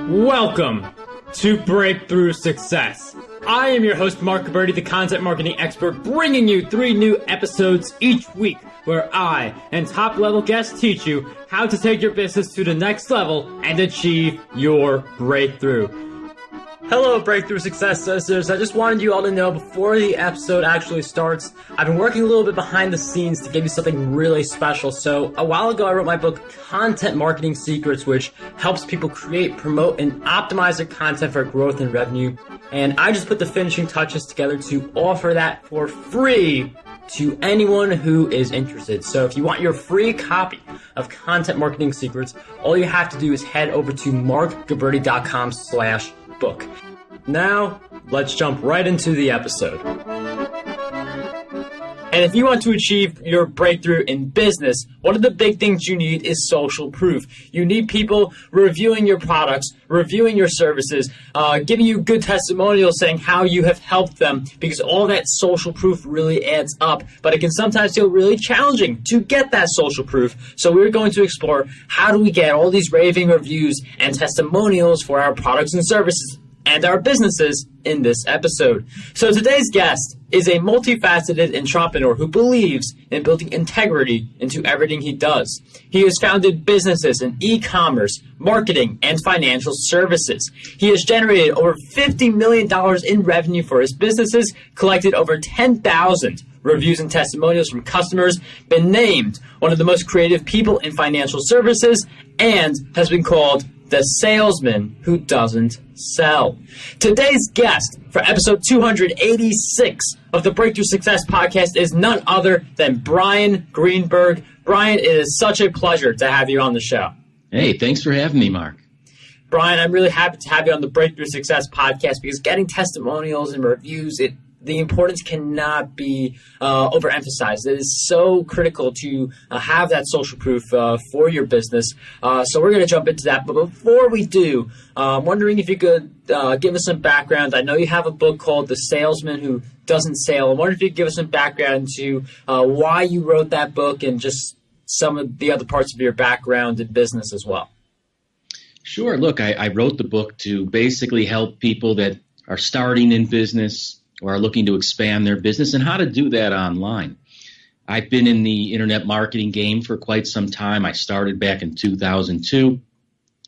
Welcome to Breakthrough Success. I am your host, Mark Gabberty, the content marketing expert, bringing you 3 new episodes each week where I and top-level guests teach you how to take your business to the next level and achieve your breakthrough. Hello, Breakthrough Success listeners. I just wanted you all to know before the episode actually starts, I've been working a little bit behind the scenes to give you something really special. So a while ago, I wrote my book, Content Marketing Secrets, which helps people create, promote, and optimize their content for growth and revenue. And I just put the finishing touches together to offer that for free to anyone who is interested. So if you want your free copy of Content Marketing Secrets, all you have to do is head over to markgabberty.com/book. Now, let's jump right into the episode. And if you want to achieve your breakthrough in business, one of the big things you need is social proof. You need people reviewing your products, reviewing your services, giving you good testimonials saying how you have helped them, because all that social proof really adds up. But it can sometimes feel really challenging to get that social proof. So we're going to explore how do we get all these raving reviews and testimonials for our products and services and our businesses in this episode. So today's guest is a multifaceted entrepreneur who believes in building integrity into everything he does. He has founded businesses in e-commerce, marketing, and financial services. He has generated over $50 million in revenue for his businesses, collected over 10,000 reviews and testimonials from customers, been named one of the most creative people in financial services, and has been called the Salesman Who Doesn't Sell. Today's guest for episode 286 of the Breakthrough Success podcast is none other than Brian Greenberg. Brian, it is such a pleasure to have you on the show. Hey, thanks for having me, Mark. Brian, I'm really happy to have you on the Breakthrough Success podcast because getting testimonials and reviews, the importance cannot be overemphasized. It is so critical to have that social proof for your business. So we're going to jump into that. But before we do, I'm wondering if you could give us some background. I know you have a book called The Salesman Who Doesn't Sell. I wonder if you could give us some background to why you wrote that book and just some of the other parts of your background in business as well. Sure. Look, I wrote the book to basically help people that are starting in business or are looking to expand their business and how to do that online. I've been in the internet marketing game for quite some time. I started back in 2002,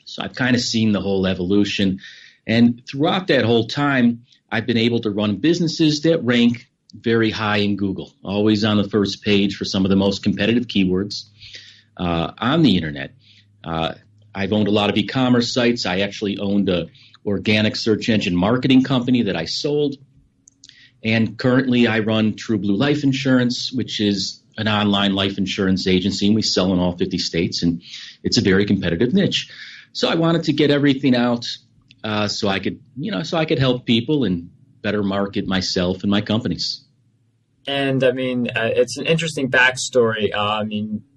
so I've kind of seen the whole evolution. And throughout that whole time, I've been able to run businesses that rank very high in Google, always on the first page for some of the most competitive keywords on the internet. I've owned a lot of e-commerce sites. I actually owned an organic search engine marketing company that I sold. And currently I run True Blue Life Insurance, which is an online life insurance agency, and we sell in all 50 states, and it's a very competitive niche. So I wanted to get everything out so I could help people and better market myself and my companies. And I mean, it's an interesting backstory.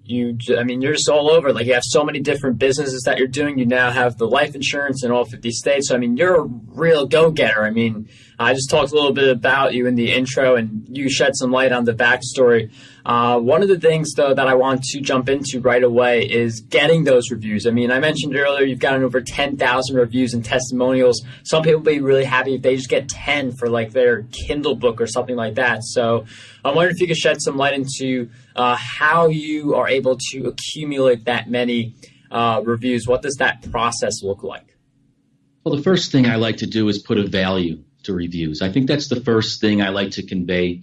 You're just all over. Like, you have so many different businesses that you're doing. You now have the life insurance in all 50 states. So, I mean, you're a real go-getter. I mean, I just talked a little bit about you in the intro, and you shed some light on the backstory. One of the things, though, that I want to jump into right away is getting those reviews. I mean, I mentioned earlier you've gotten over 10,000 reviews and testimonials. Some people will be really happy if they just get 10 for, like, their Kindle book or something like that. So I wonder if you could shed some light into how you are able to accumulate that many reviews. What does that process look like? Well, the first thing I like to do is put a value to reviews. I think that's the first thing I like to convey.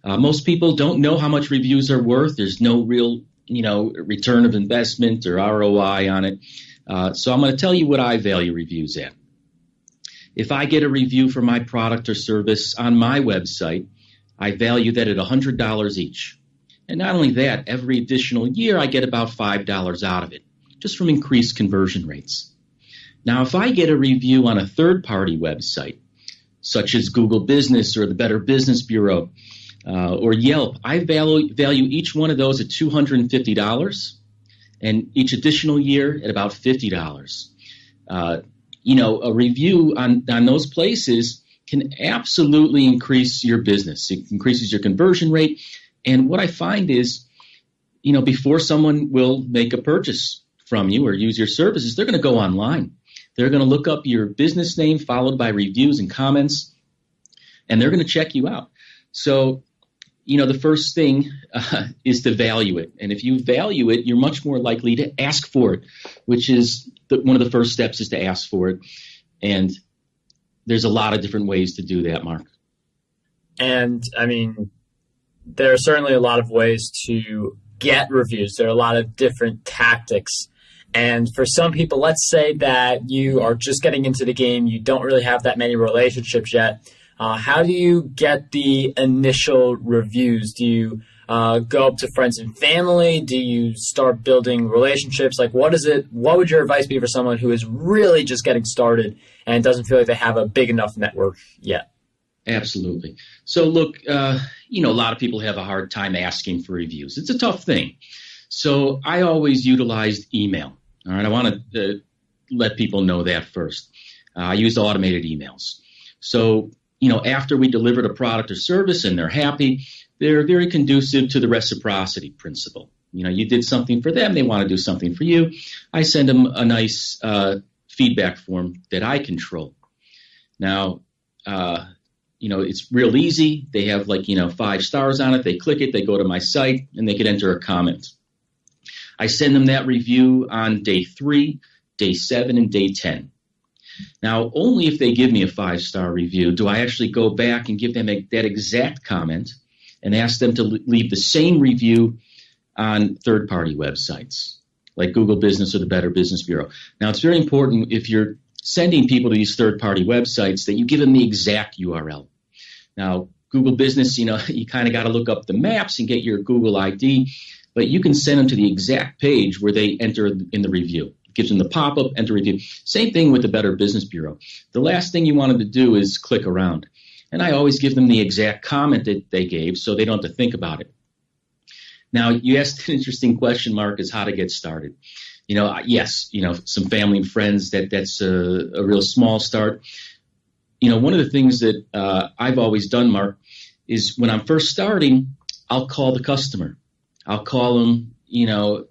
Most people don't know how much reviews are worth. There's no real, return of investment or ROI on it. So I'm going to tell you what I value reviews at. If I get a review for my product or service on my website, I value that at $100 each. And not only that, every additional year I get about $5 out of it, just from increased conversion rates. Now, if I get a review on a third-party website, such as Google Business or the Better Business Bureau or Yelp, I value each one of those at $250 and each additional year at about $50. A review on those places can absolutely increase your business. It increases your conversion rate. And what I find is, before someone will make a purchase from you or use your services, they're going to go online. They're going to look up your business name followed by reviews and comments, and they're going to check you out. So, the first thing is to value it. And if you value it, you're much more likely to ask for it, which is one of the first steps is to ask for it. And there's a lot of different ways to do that, Mark. And, there are certainly a lot of ways to get reviews. There are a lot of different tactics. And for some people, let's say that you are just getting into the game, you don't really have that many relationships yet. How do you get the initial reviews? Do you go up to friends and family? Do you start building relationships? What would your advice be for someone who is really just getting started and doesn't feel like they have a big enough network yet? Absolutely. So look, a lot of people have a hard time asking for reviews. It's a tough thing. So I always utilized email. All right. I want to let people know that first. I used automated emails. So, after we delivered a product or service and they're happy, they're very conducive to the reciprocity principle. You did something for them, they want to do something for you. I send them a nice feedback form that I control. Now, it's real easy. They have 5 stars on it. They click it, they go to my site, and they can enter a comment. I send them that review on day 3, day 7, and day 10. Now, only if they give me a 5-star review do I actually go back and give them that exact comment and ask them to leave the same review on third-party websites like Google Business or the Better Business Bureau. Now, it's very important if you're sending people to these third-party websites that you give them the exact URL. Now, Google Business, you kind of got to look up the maps and get your Google ID, but you can send them to the exact page where they enter in the review. It gives them the pop-up, enter review. Same thing with the Better Business Bureau. The last thing you want them to do is click around. And I always give them the exact comment that they gave so they don't have to think about it. Now, you asked an interesting question, Mark, is how to get started. Yes, some family and friends, that's a real small start. One of the things that I've always done, Mark, is when I'm first starting, I'll call the customer. I'll call them,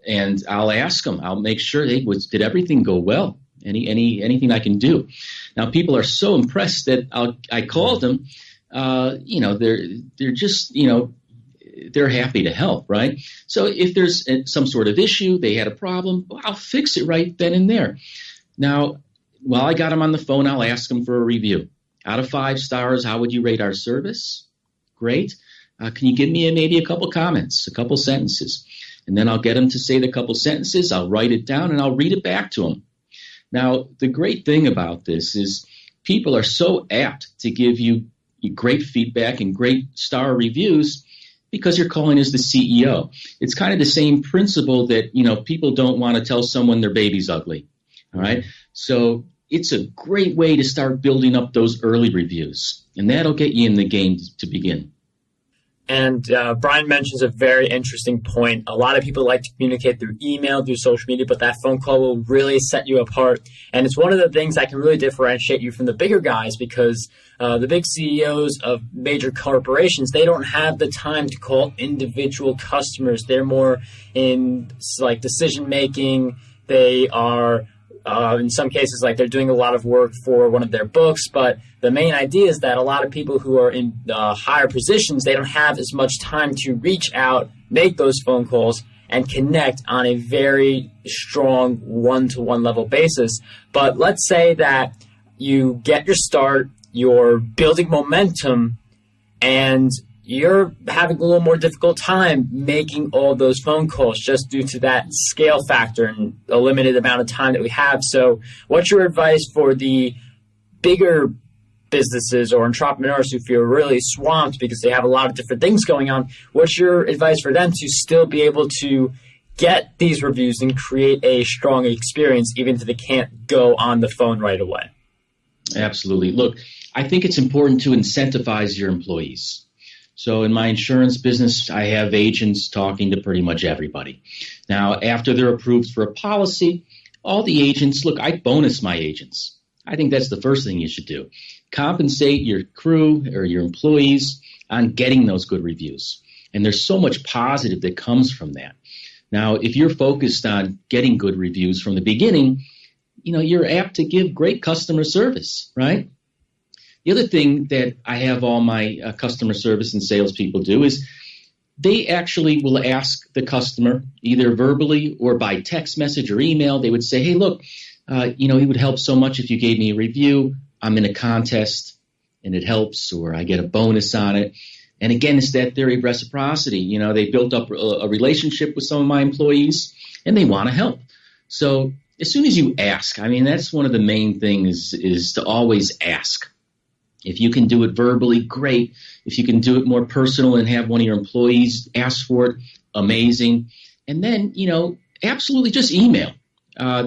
and I'll ask them. I'll make sure did everything go well? Anything I can do. Now, people are so impressed that I called them. They're just, they're happy to help, right? So if there's some sort of issue, they had a problem, I'll fix it right then and there. Now, while I got them on the phone, I'll ask them for a review. Out of 5 stars, how would you rate our service? Great. Can you give me maybe a couple comments, a couple sentences? And then I'll get them to say the couple sentences. I'll write it down and I'll read it back to them. Now, the great thing about this is people are so apt to give you great feedback and great star reviews because you're calling as the CEO. It's kind of the same principle that, people don't want to tell someone their baby's ugly. All right. So it's a great way to start building up those early reviews, and that'll get you in the game to begin. And Brian mentions a very interesting point. A lot of people like to communicate through email, through social media, but that phone call will really set you apart. And it's one of the things that can really differentiate you from the bigger guys because the big CEOs of major corporations, they don't have the time to call individual customers. They're more in decision-making. They are in some cases, they're doing a lot of work for one of their books, but the main idea is that a lot of people who are in higher positions, they don't have as much time to reach out, make those phone calls, and connect on a very strong one-to-one level basis. But let's say that you get your start, you're building momentum, and you're having a little more difficult time making all those phone calls just due to that scale factor and a limited amount of time that we have. So what's your advice for the bigger businesses or entrepreneurs who feel really swamped because they have a lot of different things going on? What's your advice for them to still be able to get these reviews and create a strong experience even if they can't go on the phone right away? Absolutely. Look, I think it's important to incentivize your employees. So in my insurance business, I have agents talking to pretty much everybody. Now, after they're approved for a policy, all the agents, look, I bonus my agents. I think that's the first thing you should do. Compensate your crew or your employees on getting those good reviews. And there's so much positive that comes from that. Now, if you're focused on getting good reviews from the beginning, you're apt to give great customer service, right? The other thing that I have all my customer service and salespeople do is they actually will ask the customer either verbally or by text message or email. They would say, hey, look, it would help so much if you gave me a review. I'm in a contest and it helps, or I get a bonus on it. And again, it's that theory of reciprocity. They built up a relationship with some of my employees and they want to help. So as soon as you ask, that's one of the main things is to always ask. If you can do it verbally, great. If you can do it more personal and have one of your employees ask for it, amazing. And then, absolutely just email.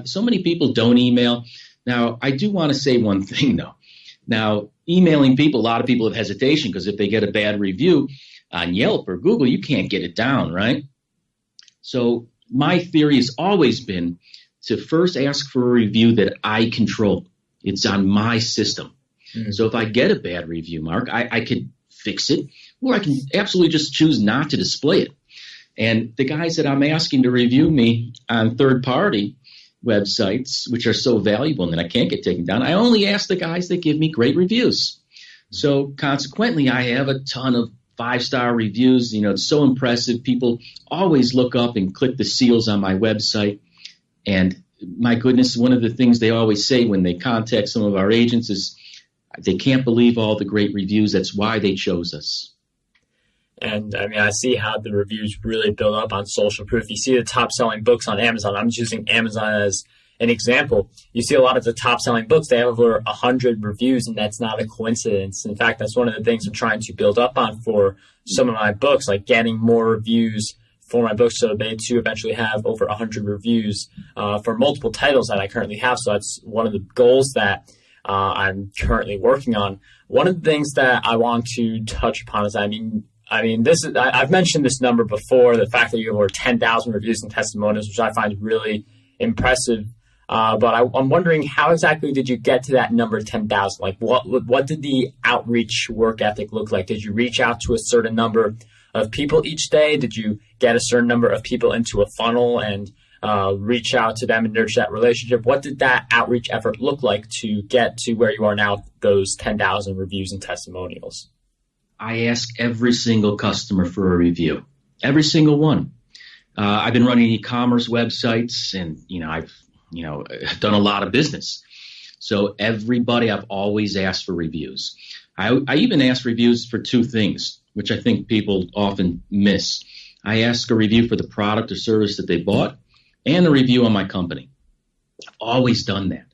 So many people don't email. Now, I do want to say one thing, though. Now, emailing people, a lot of people have hesitation because if they get a bad review on Yelp or Google, you can't get it down, right? So my theory has always been to first ask for a review that I control. It's on my system. So if I get a bad review, Mark, I could fix it, or I can absolutely just choose not to display it. And the guys that I'm asking to review me on third-party websites, which are so valuable and that I can't get taken down, I only ask the guys that give me great reviews. So consequently, I have a ton of 5-star reviews. It's so impressive. People always look up and click the seals on my website. And my goodness, one of the things they always say when they contact some of our agents is, they can't believe all the great reviews. That's why they chose us. And I see how the reviews really build up on social proof. You see the top selling books on Amazon. I'm just using Amazon as an example. You see a lot of the top selling books, they have over 100 reviews, and that's not a coincidence. In fact, that's one of the things I'm trying to build up on for some of my books, like getting more reviews for my books so they too eventually have over 100 reviews for multiple titles that I currently have. So that's one of the goals that I'm currently working on. One of the things that I want to touch upon is, I've mentioned this number before, the fact that you have over 10,000 reviews and testimonials, which I find really impressive. But I'm wondering, how exactly did you get to that number 10,000? Like, what did the outreach work ethic look like? Did you reach out to a certain number of people each day? Did you get a certain number of people into a funnel and reach out to them and nurture that relationship? What did that outreach effort look like to get to where you are now, those 10,000 reviews and testimonials? I ask every single customer for a review, every single one. I've been running e-commerce websites, and I've done a lot of business. So everybody, I've always asked for reviews. I even ask reviews for two things, which I think people often miss. I ask a review for the product or service that they bought, and a review on my company. I've always done that.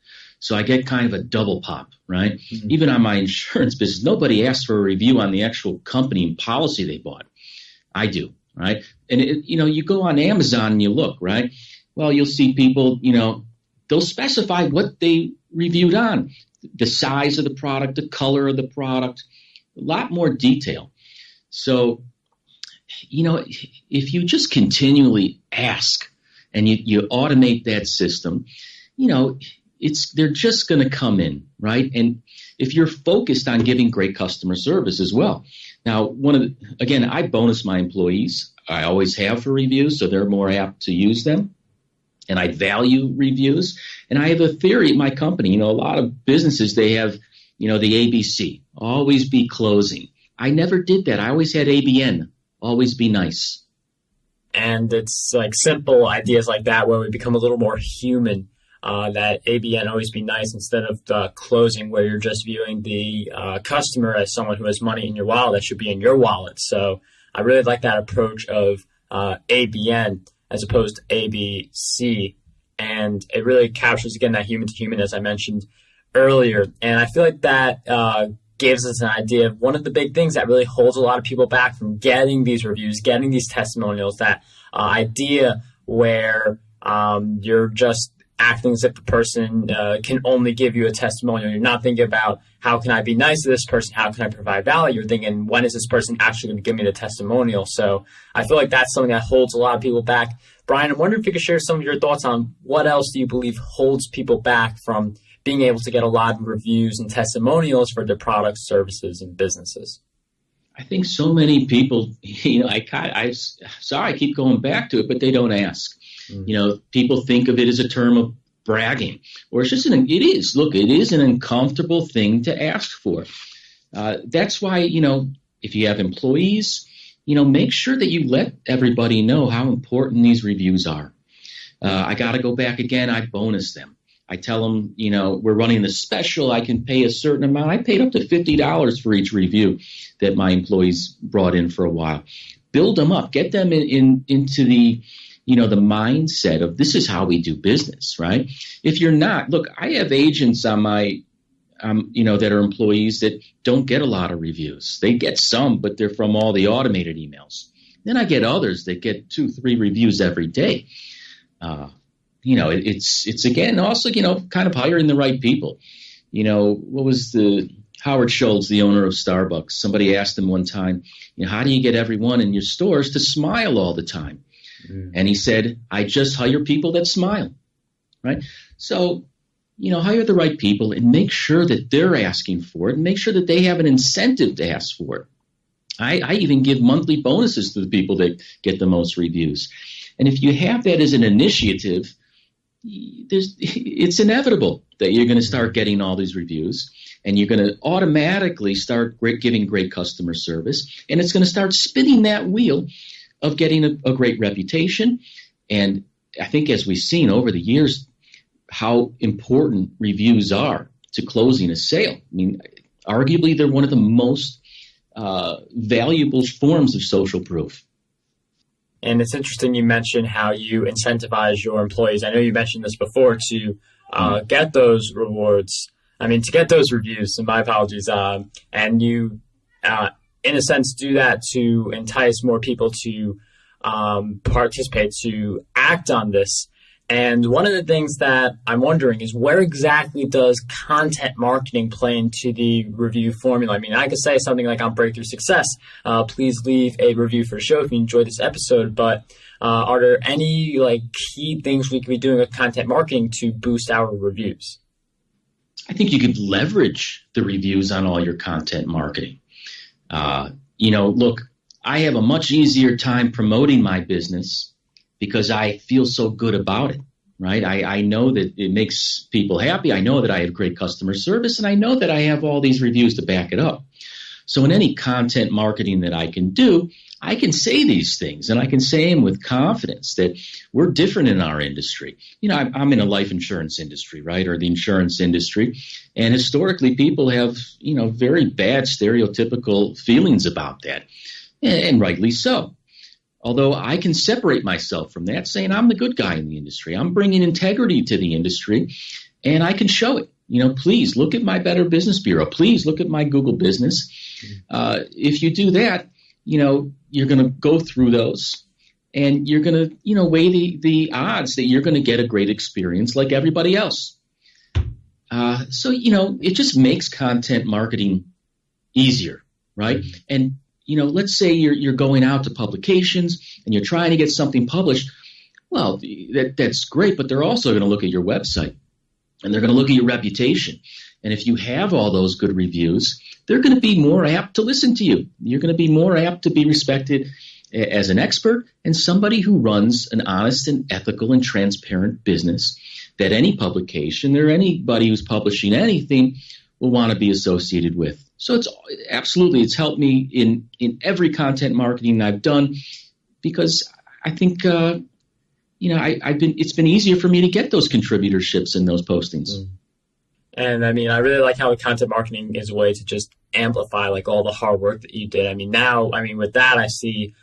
So I get kind of a double pop, right? Mm-hmm. Even on my insurance business, nobody asks for a review on the actual company and policy they bought. I do, right? And, you go on Amazon and you look, right? Well, you'll see people, they'll specify what they reviewed on, the size of the product, the color of the product, a lot more detail. So, if you just continually ask, and you automate that system, they're just going to come in, right? And if you're focused on giving great customer service as well. Now, I bonus my employees. I always have for reviews, so they're more apt to use them. And I value reviews. And I have a theory at my company. A lot of businesses, they have, the ABC, always be closing. I never did that. I always had ABN, always be nice. And it's like simple ideas like that where we become a little more human, that ABN, always be nice, instead of closing, where you're just viewing the customer as someone who has money in your wallet that should be in your wallet. So I really like that approach of ABN as opposed to ABC. And it really captures, again, that human to human, as I mentioned earlier. And I feel like that gives us an idea of one of the big things that really holds a lot of people back from getting these reviews, getting these testimonials, that idea where you're just acting as if the person can only give you a testimonial. You're not thinking about, how can I be nice to this person? How can I provide value? You're thinking, when is this person actually going to give me the testimonial? So I feel like that's something that holds a lot of people back. Brian, I'm wondering if you could share some of your thoughts on what else do you believe holds people back from being able to get a lot of reviews and testimonials for their products, services, and businesses. I think so many people, sorry, I keep going back to it, but they don't ask. People think of it as a term of bragging, or it's just it is an uncomfortable thing to ask for. That's why, if you have employees, make sure that you let everybody know how important these reviews are. I got to go back again. I bonus them. I tell them, we're running the special. I can pay a certain amount. I paid up to $50 for each review that my employees brought in for a while. Build them up. Get them into the, the mindset of this is how we do business, right? If you're not, look, I have agents on my, that are employees that don't get a lot of reviews. They get some, but they're from all the automated emails. Then I get others that get 2-3 reviews every day. It's again also, kind of hiring the right people. What was Howard Schultz, the owner of Starbucks? Somebody asked him one time, how do you get everyone in your stores to smile all the time? And he said, I just hire people that smile, right? So, hire the right people and make sure that they're asking for it and make sure that they have an incentive to ask for it. I even give monthly bonuses to the people that get the most reviews. And if you have that as an initiative, it's inevitable that you're going to start getting all these reviews, and you're going to automatically start giving great customer service, and it's going to start spinning that wheel of getting a great reputation. And I think as we've seen over the years how important reviews are to closing a sale. I mean, arguably they're one of the most valuable forms of social proof. And it's interesting you mentioned how you incentivize your employees. I know you mentioned this before to get those rewards. To get those reviews, and my apologies. And you, in a sense, do that to entice more people to participate, to act on this. And one of the things that I'm wondering is where exactly does content marketing play into the review formula? I could say something like on Breakthrough Success, please leave a review for the show if you enjoyed this episode. But are there any key things we could be doing with content marketing to boost our reviews? I think you could leverage the reviews on all your content marketing. Look, I have a much easier time promoting my business because I feel so good about it, right? I know that it makes people happy. I know that I have great customer service, and I know that I have all these reviews to back it up. So in any content marketing that I can do, I can say these things, and I can say them with confidence that we're different in our industry. I'm in a life insurance industry, right, or the insurance industry, and historically people have, very bad stereotypical feelings about that, and rightly so. Although I can separate myself from that, saying I'm the good guy in the industry. I'm bringing integrity to the industry, and I can show it. Please look at my Better Business Bureau. Please look at my Google Business. If you do that, you're going to go through those, and you're going to, weigh the odds that you're going to get a great experience like everybody else. So it just makes content marketing easier, right? And let's say you're going out to publications and you're trying to get something published. Well, that's great, but they're also going to look at your website, and they're going to look at your reputation. And if you have all those good reviews, they're going to be more apt to listen to you. You're going to be more apt to be respected as an expert and somebody who runs an honest and ethical and transparent business that any publication or anybody who's publishing anything will want to be associated with. So it's helped me in every content marketing I've done, because I think it's been easier for me to get those contributorships and those postings. And I really like how content marketing is a way to just amplify all the hard work that you did. With that, I see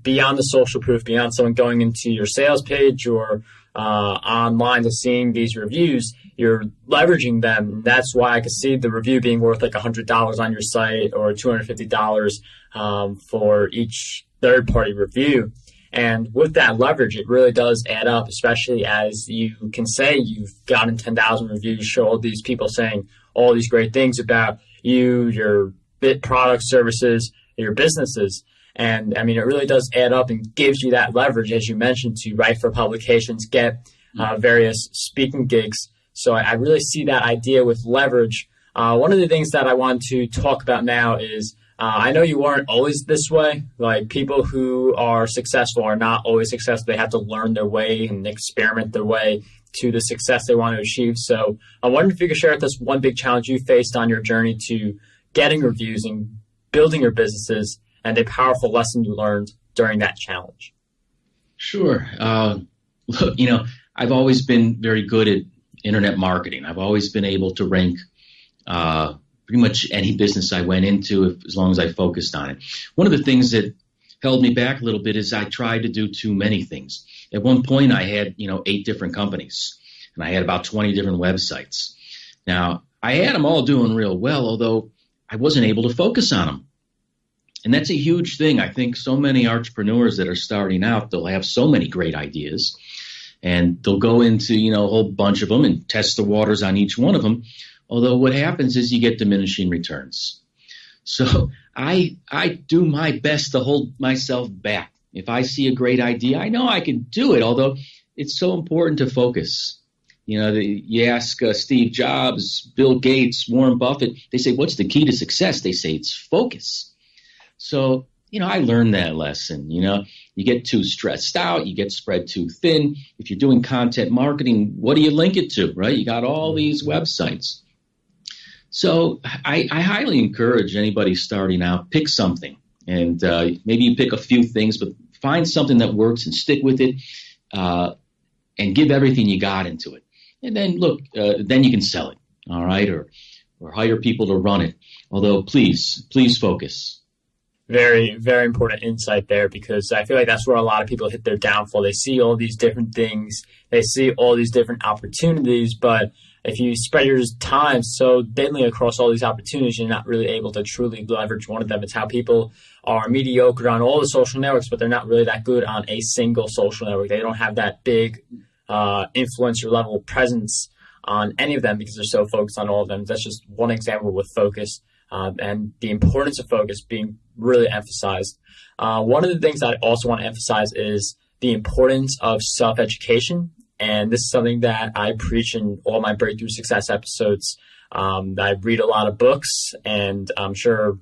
beyond the social proof, beyond someone going into your sales page or online to seeing these reviews, you're leveraging them. That's why I could see the review being worth $100 on your site or $250 for each third-party review. And with that leverage, it really does add up, especially as you can say you've gotten 10,000 reviews, show all these people saying all these great things about you, your product, services, your businesses. And it really does add up and gives you that leverage, as you mentioned, to write for publications, get various speaking gigs. So I really see that idea with leverage. One of the things that I want to talk about now is I know you weren't always this way. Like, people who are successful are not always successful. They have to learn their way and experiment their way to the success they want to achieve. So I wonder if you could share with us one big challenge you faced on your journey to getting reviews and building your businesses, and a powerful lesson you learned during that challenge. Sure. Look, I've always been very good at internet marketing. I've always been able to rank pretty much any business I went into as long as I focused on it. One of the things that held me back a little bit is I tried to do too many things. At one point, I had 8 different companies, and I had about 20 different websites. Now, I had them all doing real well, although I wasn't able to focus on them. And that's a huge thing. I think so many entrepreneurs that are starting out, they'll have so many great ideas, and they'll go into, a whole bunch of them and test the waters on each one of them. Although what happens is you get diminishing returns. So I do my best to hold myself back. If I see a great idea, I know I can do it, although it's so important to focus. You ask Steve Jobs, Bill Gates, Warren Buffett, they say, what's the key to success? They say it's focus. So, I learned that lesson. You get too stressed out, you get spread too thin. If you're doing content marketing, what do you link it to, right? You got all these websites. So I highly encourage anybody starting out, pick something. And maybe you pick a few things, but find something that works and stick with it and give everything you got into it. And then, look, then you can sell it, all right, or hire people to run it. Although, please focus. Very, very important insight there, because I feel like that's where a lot of people hit their downfall. They see all these different things. They see all these different opportunities, but if you spread your time so thinly across all these opportunities, you're not really able to truly leverage one of them. It's how people are mediocre on all the social networks, but they're not really that good on a single social network. They don't have that big influencer level presence on any of them because they're so focused on all of them. That's just one example with focus. And the importance of focus being really emphasized. One of the things I also want to emphasize is the importance of self-education. And this is something that I preach in all my Breakthrough Success episodes. I read a lot of books, and I'm sure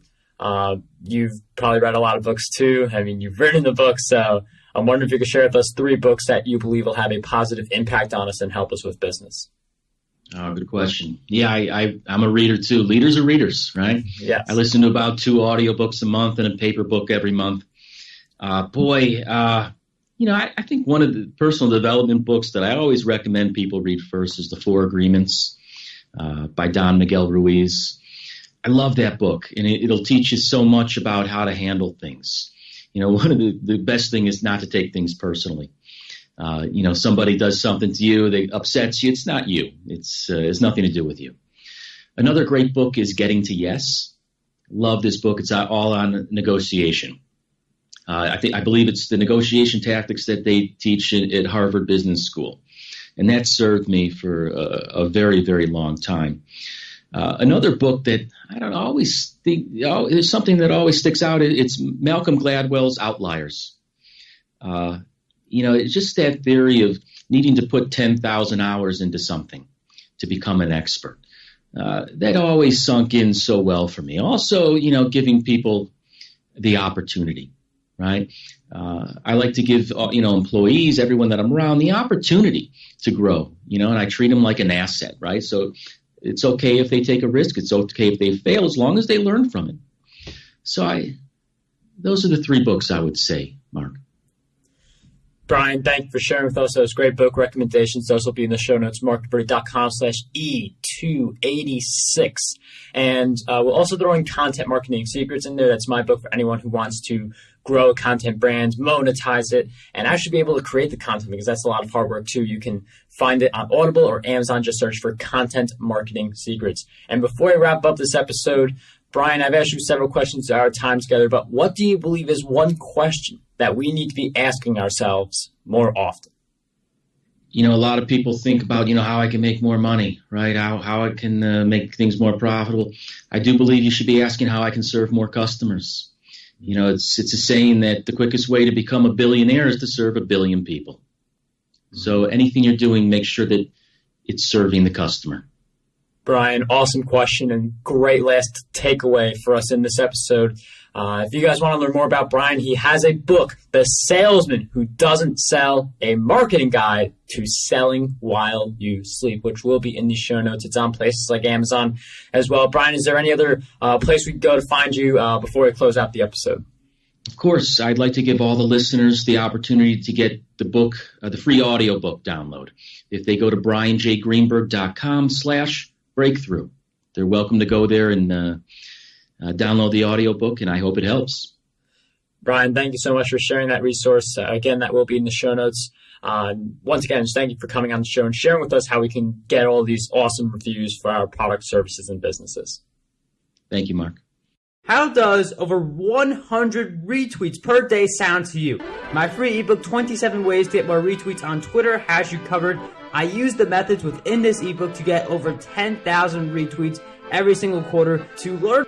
you've probably read a lot of books too. I mean, you've written the book, so I'm wondering if you could share with us 3 books that you believe will have a positive impact on us and help us with business. Oh, good question. Yeah, I'm a reader too. Leaders are readers, right? Yes. I listen to about 2 audiobooks a month and a paper book every month. I think one of the personal development books that I always recommend people read first is The 4 Agreements by Don Miguel Ruiz. I love that book, and it'll teach you so much about how to handle things. One of the best thing is not to take things personally. Somebody does something to you that upsets you. It's not you. It's nothing to do with you. Another great book is Getting to Yes. Love this book. It's all on negotiation. I believe it's the negotiation tactics that they teach at Harvard Business School. And that served me for a very, very long time. Another book that I don't always think is something that always sticks out. It's Malcolm Gladwell's Outliers. It's just that theory of needing to put 10,000 hours into something to become an expert. That always sunk in so well for me. Also, giving people the opportunity, right? I like to give, employees, everyone that I'm around, the opportunity to grow, and I treat them like an asset, right? So it's okay if they take a risk. It's okay if they fail as long as they learn from it. So those are the 3 books I would say, Mark. Brian, thank you for sharing with us those great book recommendations. Those will be in the show notes, markberry.com/E286. And we'll also throw in Content Marketing Secrets in there. That's my book for anyone who wants to grow a content brand, monetize it, and actually be able to create the content, because that's a lot of hard work too. You can find it on Audible or Amazon. Just search for Content Marketing Secrets. And before I wrap up this episode, Brian, I've asked you several questions at our time together, but what do you believe is one question that we need to be asking ourselves more often? A lot of people think about, how I can make more money, right? How I can make things more profitable. I do believe you should be asking how I can serve more customers. It's a saying that the quickest way to become a billionaire is to serve 1 billion people. So anything you're doing, make sure that it's serving the customer. Brian, awesome question and great last takeaway for us in this episode. If you guys want to learn more about Brian, he has a book, The Salesman Who Doesn't Sell, a marketing guide to selling while you sleep, which will be in the show notes. It's on places like Amazon as well. Brian, is there any other place we can go to find you before we close out the episode? Of course, I'd like to give all the listeners the opportunity to get the book, the free audiobook download. If they go to brianjgreenberg.com/breakthrough, they're welcome to go there and download the audiobook, and I hope it helps. Brian, thank you so much for sharing that resource. Again, that will be in the show notes. Once again, just thank you for coming on the show and sharing with us how we can get all these awesome reviews for our products, services, and businesses. Thank you, Mark. How does over 100 retweets per day sound to you? My free ebook, 27 Ways to Get More Retweets on Twitter, has you covered. I use the methods within this ebook to get over 10,000 retweets every single quarter. To learn